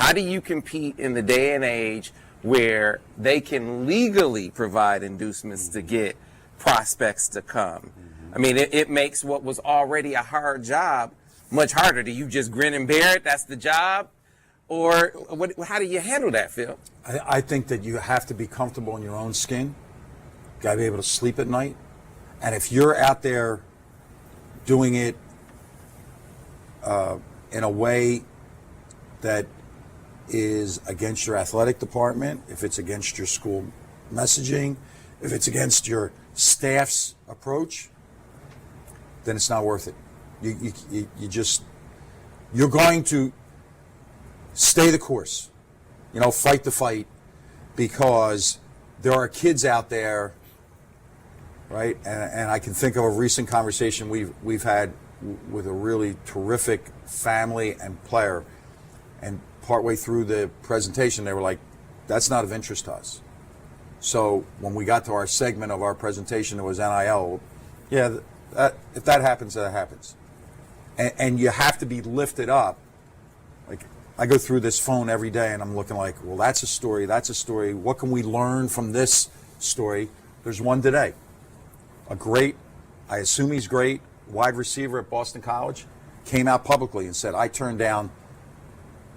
How do you compete in the day and age where they can legally provide inducements to get prospects to come? I mean, it makes what was already a hard job much harder. Do you just grin and bear it? That's the job? Or how do you handle that, Phil? I think that you have to be comfortable in your own skin. You got to be able to sleep at night. And if you're out there doing it in a way that is against your athletic department, if it's against your school messaging, if it's against your staff's approach, then it's not worth it. You're going to stay the course, fight the fight, because there are kids out there, right? And I can think of a recent conversation we've had with a really terrific family and player, and partway through the presentation, they were like, "That's not of interest to us." So when we got to our segment of our presentation, it was NIL. Yeah, if that happens, that happens, and you have to be lifted up. Like, I go through this phone every day and I'm looking like, well, that's a story. What can we learn from this story? There's one today. I assume he's great, wide receiver at Boston College, came out publicly and said, I turned down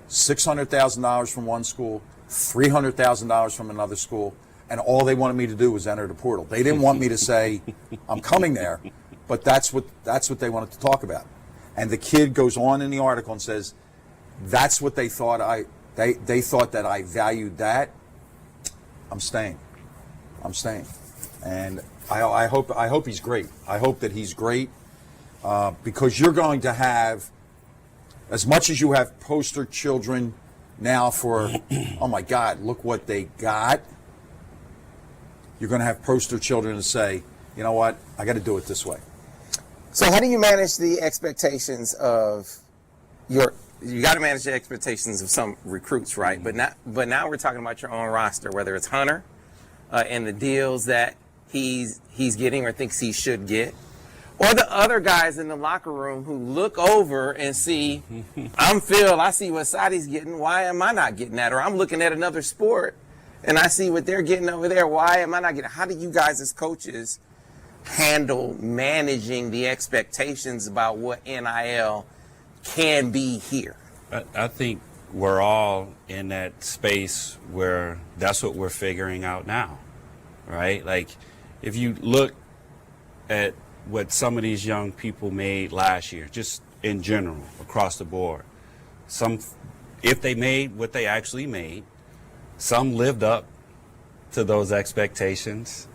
$600,000 from one school, $300,000 from another school, and all they wanted me to do was enter the portal. They didn't want me to say, I'm coming there, but that's what they wanted to talk about. And the kid goes on in the article and says, that's what they thought. They thought that I valued that. I'm staying, and I hope he's great. I hope that he's great, because you're going to have, as much as you have poster children now for, oh my God, look what they got. You're going to have poster children to say, you know what, I got to do it this way. So how do you manage the expectations of you got to manage the expectations of some recruits, right? Mm-hmm. But now we're talking about your own roster, whether it's Hunter and the deals that he's getting or thinks he should get, or the other guys in the locker room who look over and see, I'm Phil, I see what Saddi's getting, why am I not getting that? Or I'm looking at another sport and I see what they're getting over there, why am I not getting? How do you guys as coaches handle managing the expectations about what NIL can be here? I think we're all in that space where that's what we're figuring out now, right? Like, if you look at what some of these young people made last year, just in general, across the board, if they made what they actually made, some lived up to those expectations,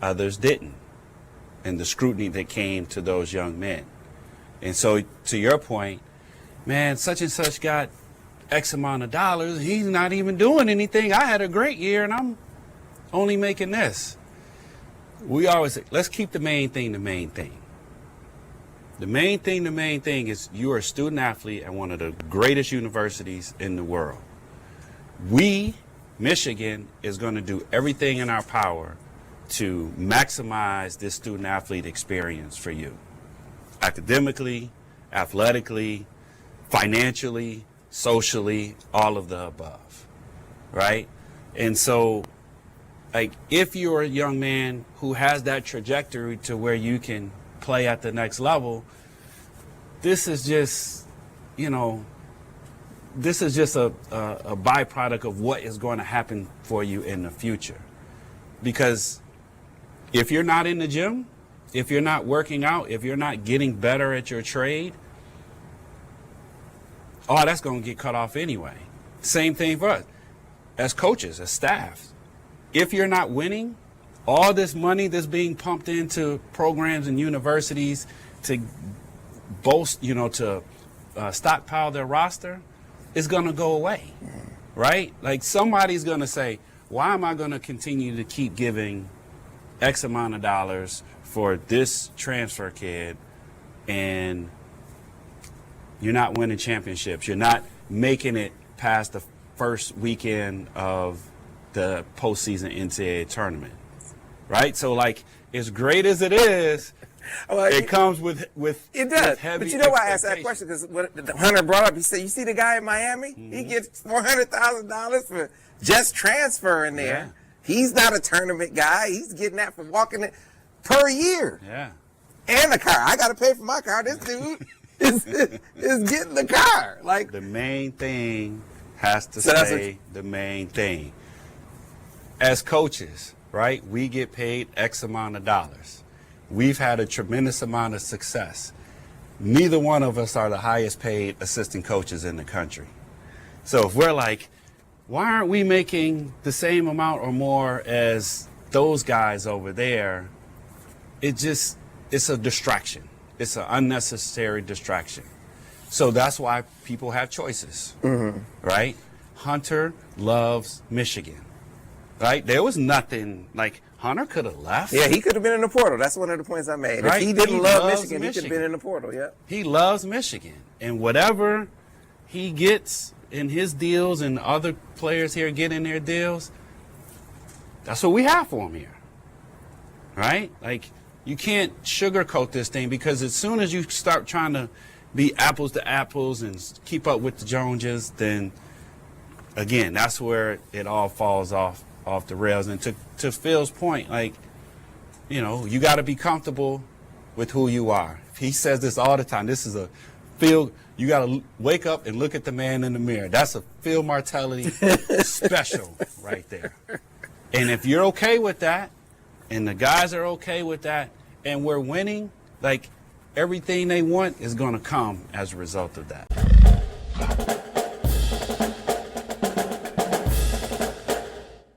others didn't, and the scrutiny that came to those young men. And so, to your point, man, such and such got X amount of dollars. He's not even doing anything. I had a great year and I'm only making this. We always say, let's keep the main thing the main thing. The main thing is you are a student athlete at one of the greatest universities in the world. We, Michigan, is going to do everything in our power to maximize this student athlete experience for you. Academically, athletically, financially, socially, all of the above, right? And so, like, if you're a young man who has that trajectory to where you can play at the next level, this is just, a byproduct of what is going to happen for you in the future. Because if you're not in the gym, if you're not working out, if you're not getting better at your trade, all that's going to get cut off anyway. Same thing for us as coaches, as staff. If you're not winning, all this money that's being pumped into programs and universities to stockpile their roster is going to go away, right? Like, somebody's going to say, why am I going to continue to keep giving X amount of dollars for this transfer kid and you're not winning championships? You're not making it past the first weekend of the postseason NCAA tournament, right? So, like, as great as it is Well, It comes with It does. with heavy But you know why I asked that expectations. question? Because what Hunter brought up, he said, you see the guy in Miami? He gets $400,000 for just transferring there. Yeah. He's not a tournament guy. He's getting that for walking it per year. Yeah. And the car. I got to pay for my car. This dude is getting the car. Like, The main thing has to So that's stay the main thing. As coaches, right, we get paid X amount of dollars. We've had a tremendous amount of success. Neither one of us are the highest paid assistant coaches in the country. So if we're like, why aren't we making the same amount or more as those guys over there? It's a distraction. It's an unnecessary distraction. So that's why people have choices, right? Hunter loves Michigan, right? There was nothing like Hunter could have left. yeah, he could have been in the portal. That's one of the points I made. Right. If he didn't He love loves Michigan, he could have been in the portal, yeah. He loves Michigan, and whatever he gets in his deals and other players here get in their deals, that's what we have for him here, right? Like, you can't sugarcoat this thing, because as soon as you start trying to be apples to apples and keep up with the Joneses, then again, that's where it all falls off the rails. And to Phil's point, like, you know, you got to be comfortable with who you are. He says this all the time. This is a Phil. You got to wake up and look at the man in the mirror. That's a Phil Martelli special right there. And if you're okay with that, and the guys are okay with that, and we're winning, like, everything they want is going to come as a result of that.